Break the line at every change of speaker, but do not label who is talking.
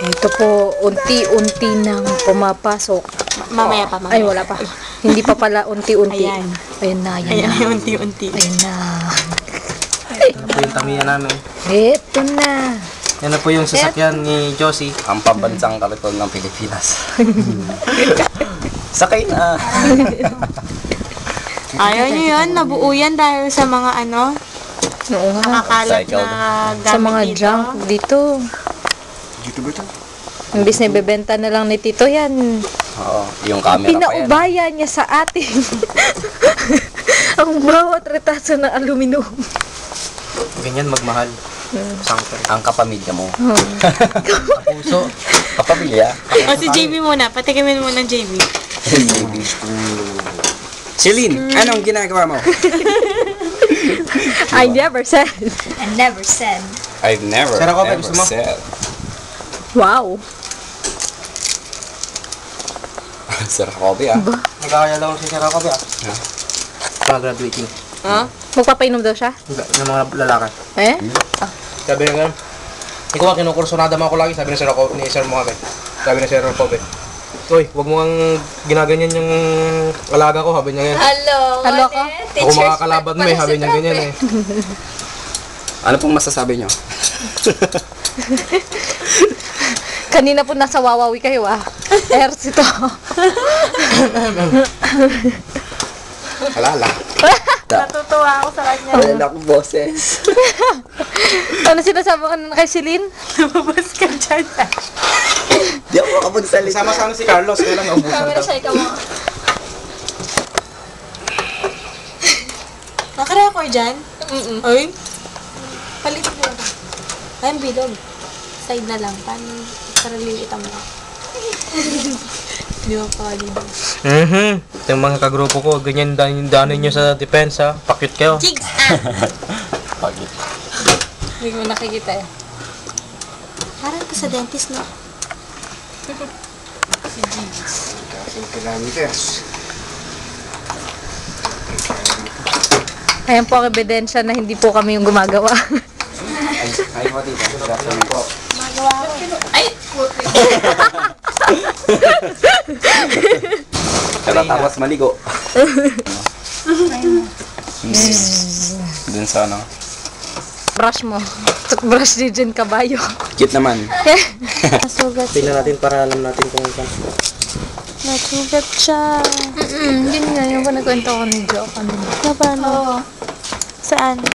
Ito po, unti-unti nang pumapasok.
Mamaya pa, mamaya.
Ay, wala pa. Hindi pa pala unti-unti.
Ayan.
Ayan na, ayan
Ayan,
na.
unti-unti.
Ayan na.
Yan po yung tamiya namin.
Ito na.
Yan na po yung sasakyan ni Josie.
Ang pambansang kariton ng Pilipinas. Sakay na.
Ayaw nyo yun, nabuo yan dahil sa mga ano,
Oo nga.
nakakalat
Cycle.
na gamit
Sa mga
dito.
junk dito.
YouTuber to?
Imbis na ibebenta na lang ni Tito yan.
Oo, yung camera pa yan.
Pinaubaya niya sa atin. Ang bawat retaso ng aluminum.
Ganyan magmahal. Sangkot.
Ang kapamilya mo.
Puso.
Kapamilya?
O si JB muna, patikimin mo ng JB.
Celine, anong ginagawa mo?
I never said.
I never said.
I've never,
Sarap ka ba?
ever
Gusto mo?
said.
Wow.
Sarap kopi ah.
Nagkakaya lang si Sarah Kobe ah. Mga graduating.
Ha?
Magpapainom daw siya?
Ng mga lalaki.
Eh?
Sabi na gano'n. Ikaw ang kinukursunada mo ako lagi, sabi ni Sir Mohamed. Sabi ni Sir Kobe. Uy, wag mo ang ginaganyan yung alaga ko, sabi niya yan.
Hello.
Hello ko?
Ako makakalaban mo eh, sabi niya ganyan eh.
Ano pong masasabi nyo?
Kanina po nasa Wawawi kayo ah. Airs ito.
Alala.
Natutuwa ako sa kanya.
Alala ko boses.
Ano sinasabi ka na kay Celine?
Lumabas ka dyan.
Di ako makapagsalita.
Sama sana si Carlos, kaya lang naubusan
Camera
daw.
siya, ikaw mo.
Nakarecord dyan? Ay?
Palit mo lang. Ay, ang bilog. Side na lang. Para lilitan mo.
Di ba pa dito?
Yung mga kagrupo ko, ganyan danin nyo sa depensa. Pakit kayo.
Jigs!
Pagit.
Hindi mo nakikita eh.
Parang ka sa dentist, no?
Ayan po ang ebidensya na hindi po kami yung gumagawa.
Ay po dito. Good afternoon po. Tapos maligo. Dun sa ano.
Brush mo. Brush din dyan kabayo.
Cute naman.
Nasugat.
Tingnan natin para alam natin kung
Nasugat siya.
Yun nga yung nagkwento ko ni Jo kanina.
Na paano? Saan?